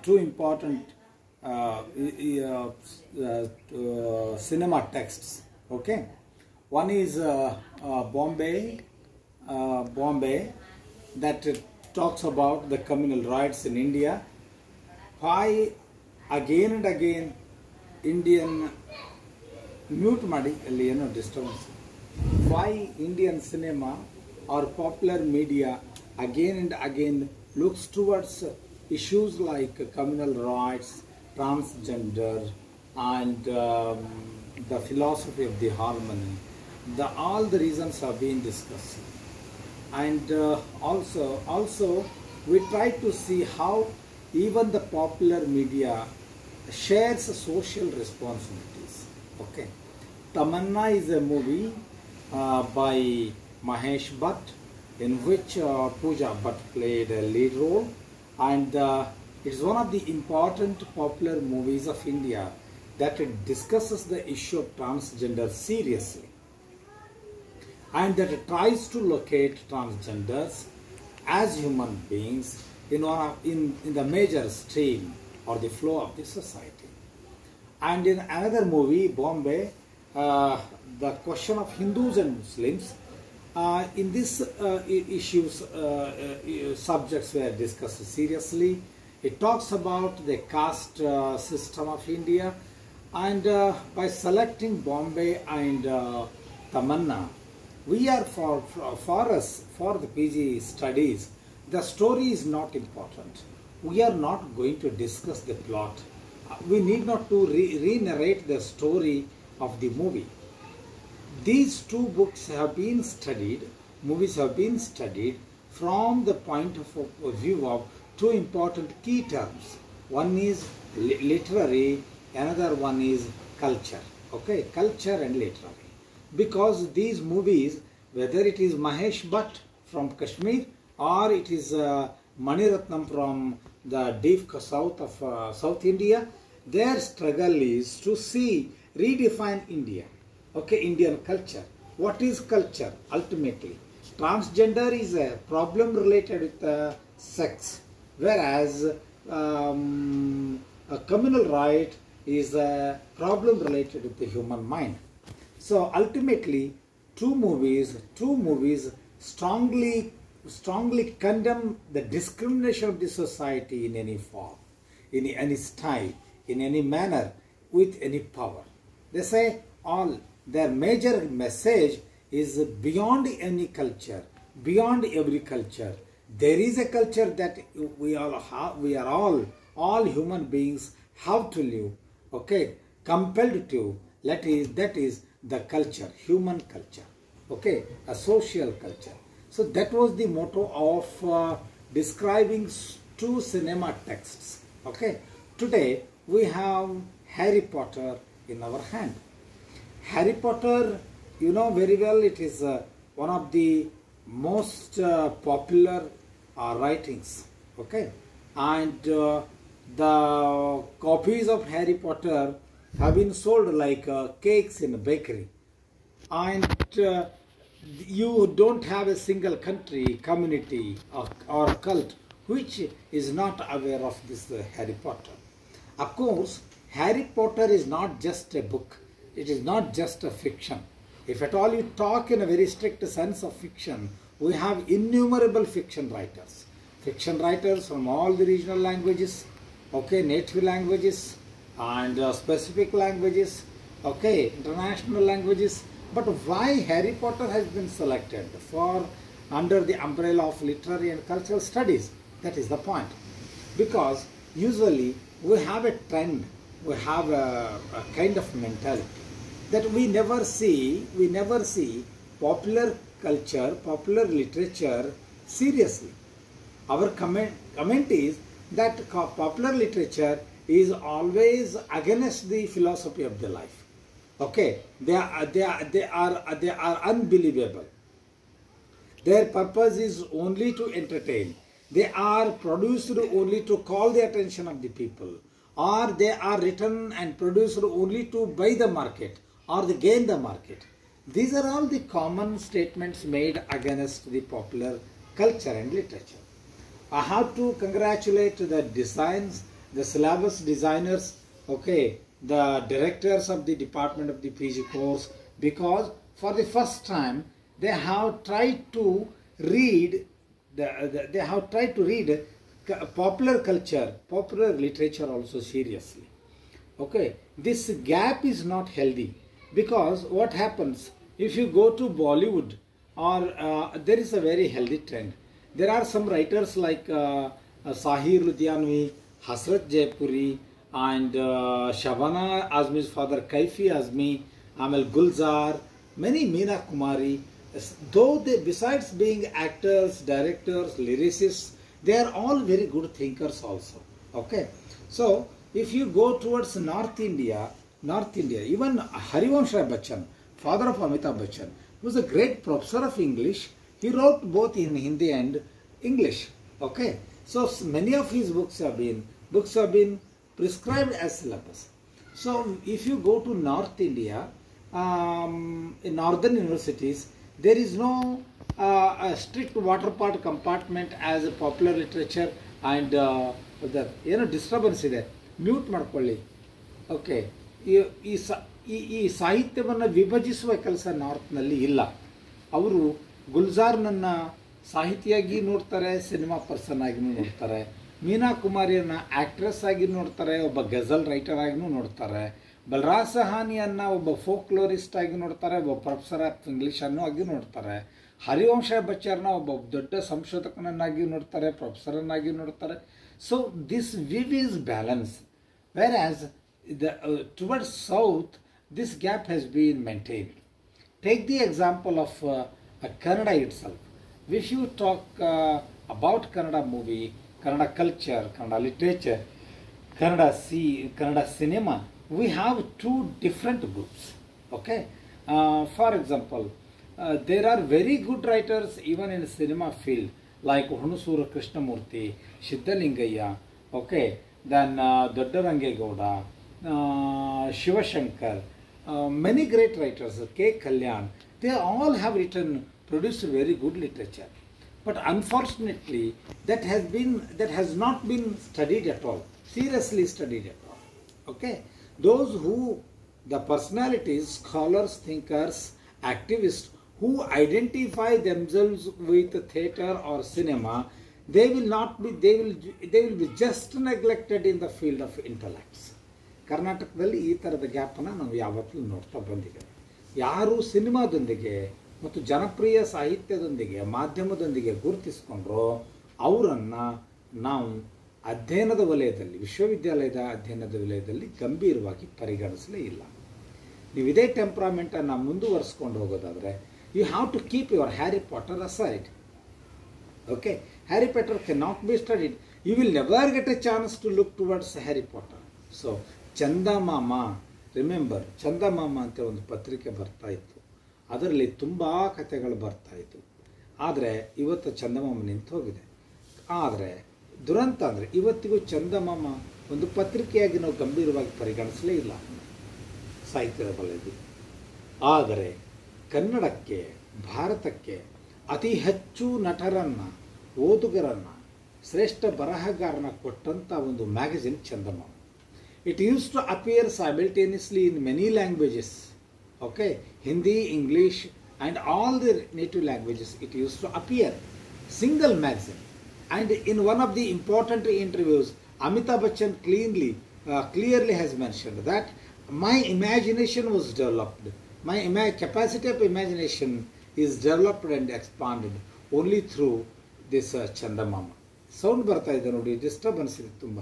two important cinema texts. Okay, one is Bombay, that talks about the communal rights in India. Why again and again Indian mute madi disturbance. Why Indian cinema or popular media again and again looks towards issues like communal rights, transgender, and the philosophy of the harmony. All the reasons are being discussed, and also we try to see how even the popular media shares social responsibilities. Okay, Tamanna is a movie by Mahesh Bhatt, in which Pooja Bhatt played a lead role, and it is one of the important popular movies of India that it discusses the issue of transgender seriously, and that it tries to locate transgenders as human beings in the major stream or the flow of the society. And in another movie, Bombay, the question of Hindus and Muslims, in these subjects were discussed seriously. It talks about the caste system of India, and by selecting Bombay and Tamanna, we are for the PG studies, the story is not important. We are not going to discuss the plot. We need not to re-narrate the story of the movie. These two books have been studied, movies have been studied from the point of view of two important key terms. One is literary, another one is culture. Okay, culture and literary. Because these movies, whether it is Mahesh Bhatt from Kashmir or it is Mani Ratnam from the deep south of South India, their struggle is to redefine India. Okay, Indian culture. What is culture ultimately? Transgender is a problem related with sex, whereas a communal right is a problem related with the human mind. So ultimately, two movies strongly condemn the discrimination of the society in any form, in any style, in any manner, with any power. They say their major message is beyond any culture, beyond every culture. There is a culture that we are all human beings have to live. Okay, compelled to. That is the culture, human culture. Okay, a social culture. So that was the motto of describing two cinema texts. Okay, today we have Harry Potter in our hand. Harry Potter, you know very well, it is one of the most popular writings. Okay, and the copies of Harry Potter have been sold like cakes in a bakery, and you don't have a single country, community or cult which is not aware of this Harry Potter. Of course, Harry Potter is not just a book. It is not just a fiction. If at all you talk in a very strict sense of fiction, we have innumerable fiction writers. Fiction writers from all the regional languages, okay, native languages and specific languages, okay, international languages. But why Harry Potter has been selected for under the umbrella of literary and cultural studies? That is the point. Because usually we have a trend, we have a kind of mentality that we never see popular culture, popular literature seriously. Our comment is that popular literature is always against the philosophy of the life. Okay, they are unbelievable. Their purpose is only to entertain. They are produced only to call the attention of the people, or they are written and produced only to buy the market or to gain the market. These are all the common statements made against the popular culture and literature. I have to congratulate the designs, the syllabus designers, okay, the directors of the department of the PG course, because for the first time they have tried to read they have tried to read popular culture, popular literature also seriously. Okay, this gap is not healthy, because what happens if you go to Bollywood, or there is a very healthy trend. There are some writers like Sahir Ludhianvi, Hasrat Jaipuri, and Shabana Azmi's father Kaifi Azmi, Amel Gulzar, many Meena Kumari. Though they, besides being actors, directors, lyricists, they are all very good thinkers also. Okay, so if you go towards North India, even Harivansh Rai Bachchan, father of Amitabh Bachchan, was a great professor of English. He wrote both in Hindi and English. Okay, so many of his books have been prescribed as syllabus. So if you go to North India, in northern universities, there is no a strict water part compartment as a popular literature and the disturbance ಇದೆ, mute ಮಾಡ್ಕೊಳ್ಳಿ. Okay, ಈ ಸಾಹಿತ್ಯವನ್ನು ವಿಭಜಿಸುವ ಕೆಲಸ ನಾರ್ತ್ನಲ್ಲಿ ಇಲ್ಲ. ಅವರು ಗುಲ್ಜಾರ್ನನ್ನು ಸಾಹಿತಿಯಾಗಿ ನೋಡ್ತಾರೆ, cinema person ಆಗಿನೂ ನೋಡ್ತಾರೆ, ಮೀನಾ ಕುಮಾರಿಯನ್ನು ಆ್ಯಕ್ಟ್ರೆಸ್ ಆಗಿ ನೋಡ್ತಾರೆ, ಒಬ್ಬ ಗಜಲ್ ರೈಟರ್ ಆಗಿನೂ ನೋಡ್ತಾರೆ, ಬಲರಾಜ್ ಸಹಾನಿಯನ್ನು ಒಬ್ಬ ಫೋಕ್ಲೋರಿಸ್ಟ್ ಆಗಿ ನೋಡ್ತಾರೆ, ಒಬ್ಬ ಪ್ರೊಫೆಸರ್ ಆಫ್ ಇಂಗ್ಲೀಷನ್ನು ಆಗಿ ನೋಡ್ತಾರೆ, ಹರಿವಂಶ ಬಚ್ಚರ್ನ ಒಬ್ಬ ದೊಡ್ಡ ಸಂಶೋಧಕನನ್ನಾಗಿ ನೋಡ್ತಾರೆ, ಪ್ರೊಫೆಸರನ್ನಾಗಿ ನೋಡ್ತಾರೆ. So this view is balance, wear as towards south this gap has been maintained. Take the example of Kannada itself. If you talk about Kannada movie, Kannada culture, Kannada literature, Kannada cinema, we have two different groups. Okay, for example, there are very good writers even in the cinema field like Hunusura Krishnamurti, Siddhalingayya, okay, then Dodda Rangegowda, Shiva Shankar, many great writers, K. Kalyan, they all have produced very good literature. But unfortunately, that has not been studied at all, seriously studied at all. Okay, those who, the personalities, scholars, thinkers, activists who identify themselves with theatre or cinema, they will be just neglected in the field of intellects. ಕರ್ನಾಟಕದಲ್ಲಿ ಈ ಥರದ ಗ್ಯಾಪನ್ನು ನಾವು ಯಾವತ್ತೂ ನೋಡ್ತಾ ಬಂದಿದ್ದೇವೆ. ಯಾರು ಸಿನಿಮಾದೊಂದಿಗೆ ಮತ್ತು ಜನಪ್ರಿಯ ಸಾಹಿತ್ಯದೊಂದಿಗೆ ಮಾಧ್ಯಮದೊಂದಿಗೆ ಗುರುತಿಸ್ಕೊಂಡ್ರೋ ಅವರನ್ನು ನಾವು ಅಧ್ಯಯನದ ವಲಯದಲ್ಲಿ, ವಿಶ್ವವಿದ್ಯಾಲಯದ ಅಧ್ಯಯನದ ವಲಯದಲ್ಲಿ ಗಂಭೀರವಾಗಿ ಪರಿಗಣಿಸಲೇ ಇಲ್ಲ. ನೀವು ಇದೇ ಟೆಂಪ್ರಾಮೆಂಟನ್ನು ಮುಂದುವರಿಸ್ಕೊಂಡು ಹೋಗೋದಾದರೆ you have to keep your Harry Potter aside. Okay, Harry Potter can not be studied. You will never get a chance to look towards Harry Potter. So Chandamama, remember, Chandamama ಅಂತ ಒಂದು ಪತ್ರಿಕೆ ಬರ್ತಾ ಇತ್ತು, ಅದರಲ್ಲಿ ತುಂಬ ಕಥೆಗಳು ಬರ್ತಾ ಇತ್ತು. ಆದರೆ ಇವತ್ತು ಚಂದಮಾಮ ನಿಂತು ಹೋಗಿದೆ. ಆದರೆ ದುರಂತ ಅಂದರೆ ಇವತ್ತಿಗೂ ಚಂದಮಾಮ ಒಂದು ಪತ್ರಿಕೆಯಾಗಿ ನಾವು ಗಂಭೀರವಾಗಿ ಪರಿಗಣಿಸಲೇ ಇಲ್ಲ ಸಾಹಿತ್ಯದ ವಲಯದಲ್ಲಿ. ಆದರೆ ಕನ್ನಡಕ್ಕೆ, ಭಾರತಕ್ಕೆ ಅತಿ ಹೆಚ್ಚು ನಟರನ್ನು, ಓದುಗರನ್ನು, ಶ್ರೇಷ್ಠ ಬರಹಗಾರನ ಕೊಟ್ಟಂಥ ಒಂದು magazine Chandamama. It used to appear simultaneously in many languages. Okay, Hindi, English, and all the native languages. It used to appear, single magazine. And in one of the important interviews, Amitabh Bachchan clearly has mentioned that my imagination was developed. My capacity of imagination is developed and expanded only through this Chandamama. Sound ಬರ್ತಾ ಇದೆ ನೋಡಿ, disturbance ಇದೆ ತುಂಬ.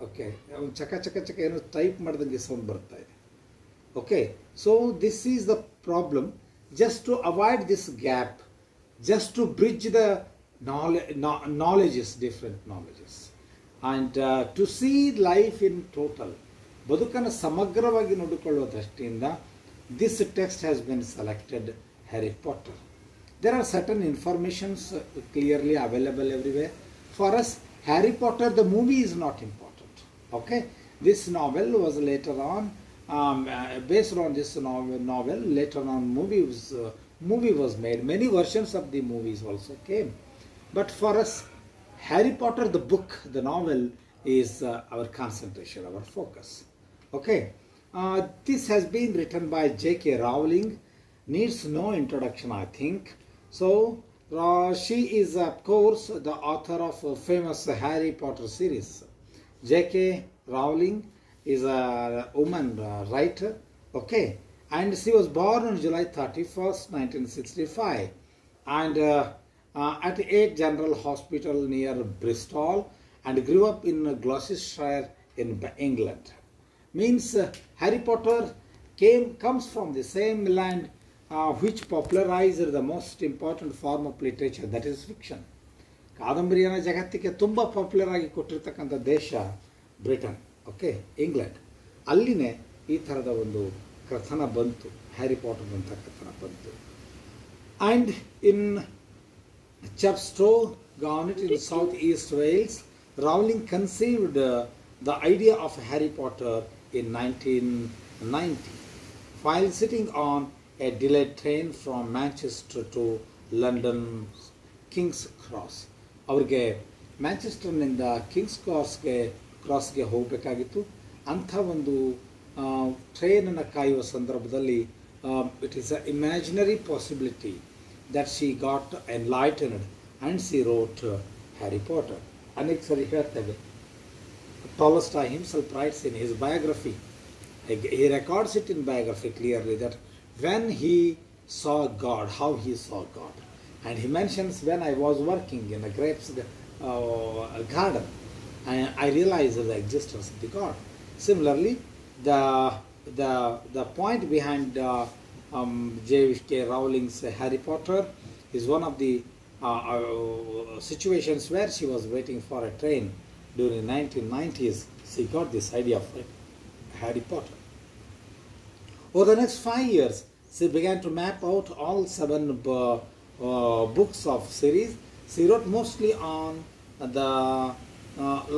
Okay, ಚಕ ಚಕ ಚಕ ಏನೋ type ಮಾಡಿದಂಗೆ sound ಬರ್ತಾ ಇದೆ. Okay, so this is the problem. Just to avoid this gap, just to bridge the knowledges, different knowledges, and to see life in total, ಬದುಕನ್ನು ಸಮಗ್ರವಾಗಿ ನೋಡಿಕೊಳ್ಳುವ ದೃಷ್ಟಿಯಿಂದ this text has been selected, Harry Potter. There are certain informations clearly available everywhere. For us, Harry Potter, the movie is not important. Okay, this novel was later on based on this novel. Later on, movie was made. Many versions of the movies also came. But for us, Harry Potter, the book, the novel, is our concentration, our focus. Okay, this has been written by J.K. Rowling. Needs no introduction, I think. So, she is, of course, the author of a famous Harry Potter series. J.K. Rowling is a woman writer, okay, and she was born on July 31st, 1965, and at 8 General Hospital near Bristol, and grew up in Gloucestershire in England. Means Harry Potter comes from the same land which popularized the most important form of literature, that is fiction. ಕಾದಂಬರಿಯನ್ನು ಜಗತ್ತಿಗೆ ತುಂಬ popular ಆಗಿ ಕೊಟ್ಟಿರ್ತಕ್ಕಂಥ ದೇಶ Britain, okay, England. ಅಲ್ಲಿನೇ ಈ ಥರದ ಒಂದು ಕಥನ ಬಂತು, ಹ್ಯಾರಿ ಪಾಟರ್ ಅಂತ ಕಥನ ಬಂತು. And in Chepstow, Garnet in South East Wales, Rowling conceived the idea of Harry Potter in 1990 while sitting on a delayed train from Manchester to London King's Cross. ಅವರಿಗೆ ಮ್ಯಾಂಚೆಸ್ಟರ್ನಿಂದ Kings ಕ್ರಾಸ್ಗೆ ಹೋಗಬೇಕಾಗಿತ್ತು. ಅಂಥ ಒಂದು ಟ್ರೈನನ್ನು ಕಾಯುವ ಸಂದರ್ಭದಲ್ಲಿ it is a imaginary possibility that she got enlightened and she wrote Harry Potter. ಅನೇಕ ಸರಿ ಹೇಳ್ತೇವೆ, Tolstoy himself writes in his biography, he records it in biography clearly, that when he saw God, how he saw God. And he mentions, when I was working in a grapes garden, I realized the existence of the God. Similarly, the point behind J.K. Rowling's Harry Potter is one of the situations where she was waiting for a train during 1990s. She got this idea of Harry Potter. Over the next 5 years, she began to map out all 7 books of series. She wrote mostly on the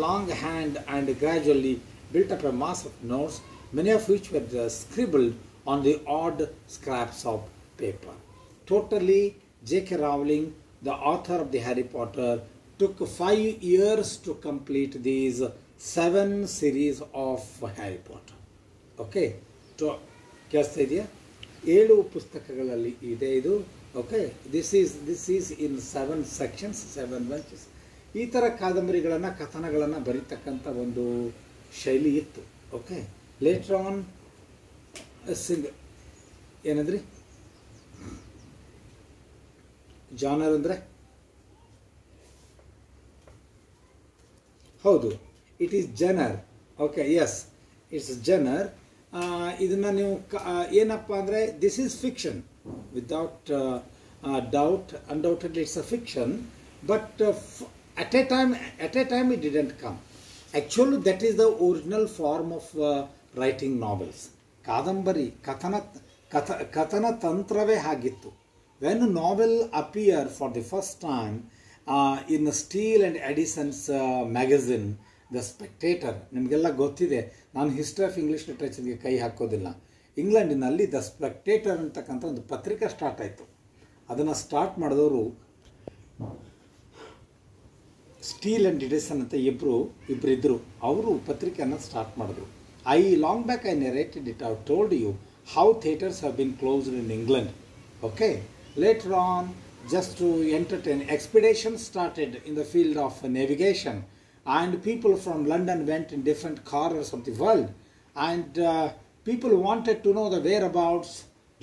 longhand and gradually built up a mass of notes, many of which were scribbled on the odd scraps of paper. Totally, J.K. Rowling, the author of the Harry Potter, took 5 years to complete these 7 series of Harry Potter. Okay, ಕೇಳಿಸ್ತಾ ಇದೆಯಾ? 7 ಪುಸ್ತಕಗಳಲ್ಲಿ ಇದೆ ಇದು. Okay, this is in 7 sections, 7 bunches. ಈ ಥರ ಕಾದಂಬರಿಗಳನ್ನು, ಕಥನಗಳನ್ನು ಬರೀತಕ್ಕಂಥ ಒಂದು ಶೈಲಿ ಇತ್ತು. ಓಕೆ, ಲೇಟರ್ ಆನ್ ಏನಂದ್ರಿ ಜಾನರ್ ಅಂದರೆ? ಹೌದು, it is genre. Okay, yes, it's genre. ಇದನ್ನು ನೀವು ಏನಪ್ಪ ಅಂದರೆ, this is fiction without doubt, undoubtedly it's a fiction, but at a time it didn't come. Actually, that is the original form of writing novels. ಕಾದಂಬರಿ ಕಥನ ತಂತ್ರವೇ ಹಾಗಿತ್ತು. When a novel appeared for the first time in Steele and Addison's magazine, The Spectator, ನಿಮಗೆಲ್ಲ ಗೊತ್ತಿದೆ, ನಾನು history of English ಲಿಟ್ರೇಚರ್ಗೆ ಕೈ ಹಾಕೋದಿಲ್ಲ. ಇಂಗ್ಲೆಂಡಿನಲ್ಲಿ the spectator ಅಂತಕ್ಕಂಥ ಒಂದು ಪತ್ರಿಕೆ ಸ್ಟಾರ್ಟ್ ಆಯಿತು. ಅದನ್ನು ಸ್ಟಾರ್ಟ್ ಮಾಡಿದವರು ಸ್ಟೀಲ್ ಆ್ಯಂಡ್ ಎಡಿಸನ್ ಅಂತ ಇಬ್ಬರಿದ್ದರು. ಅವರು ಪತ್ರಿಕೆಯನ್ನು ಸ್ಟಾರ್ಟ್ ಮಾಡಿದ್ರು. Long back I narrated it. I told you how theatres have been closed in England. Okay. Later on, just to entertain, expeditions started in the field of navigation, and people from London went in different corners of the world, and people wanted to know the whereabouts,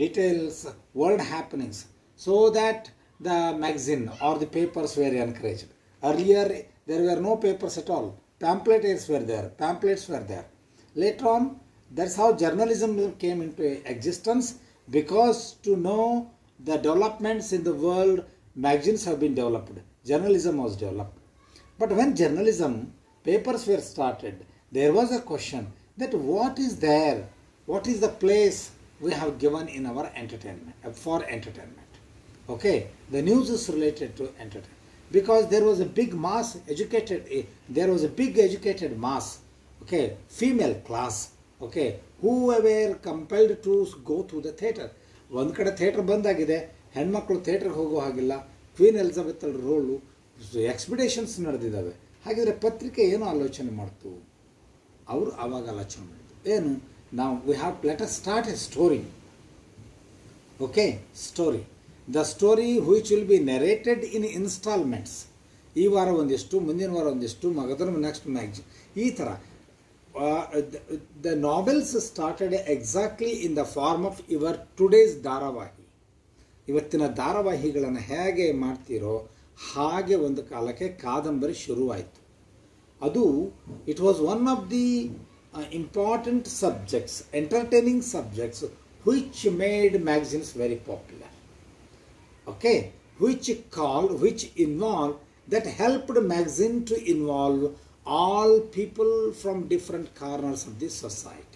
details, world happenings, so that the magazine or the papers were encouraged. Earlier, there were no papers at all. Pamphlets were there. Later on, that's how journalism came into existence, because to know the developments in the world, magazines have been developed. Journalism was developed. But when journalism, papers were started, there was a question that what is there? What is the place we have given in our entertainment, for entertainment? Okay, the news is related to entertainment. Because there was a big educated mass, okay, female class, okay, who were compelled to go to the theatre. ಒಂದು ಕಡೆ theatre ಬಂದಾಗಿದೆ, ಹೆಣ್ಮಕ್ಳು ಥಿಯೇಟರ್ಗೆ ಹೋಗೋ ಹಾಗಿಲ್ಲ. Queen Elizabeth role expeditions ನಡೆದಿದ್ದಾವೆ. ಹಾಗಿದ್ರೆ ಪತ್ರಿಕೆ ಏನು ಆಲೋಚನೆ ಮಾಡ್ತು? ಅವರು ಆವಾಗ ಆಲೋಚನೆ ಮಾಡಿದ್ರು, ಏನು ನಾವು let us start a story. Okay, story, the story which will be narrated in instalments. ಈ ವಾರ ಒಂದಿಷ್ಟು, ಮುಂದಿನ ವಾರ ಒಂದಿಷ್ಟು, ಅದರ ನೆಕ್ಸ್ಟ್ ಮ್ಯಾಗ್ಜಿನ್, ಈ ಥರ. The novels started exactly in the form of your today's ಧಾರಾವಾಹಿ. ಇವತ್ತಿನ ಧಾರಾವಾಹಿಗಳನ್ನು ಹೇಗೆ ಮಾಡ್ತೀರೋ ಹಾಗೆ ಒಂದು ಕಾಲಕ್ಕೆ ಕಾದಂಬರಿ ಶುರುವಾಯಿತು. ಅದು it was one of the important subjects, entertaining subjects which made magazines very popular. Okay, which involved, that helped magazine to involve all people from different corners of the society.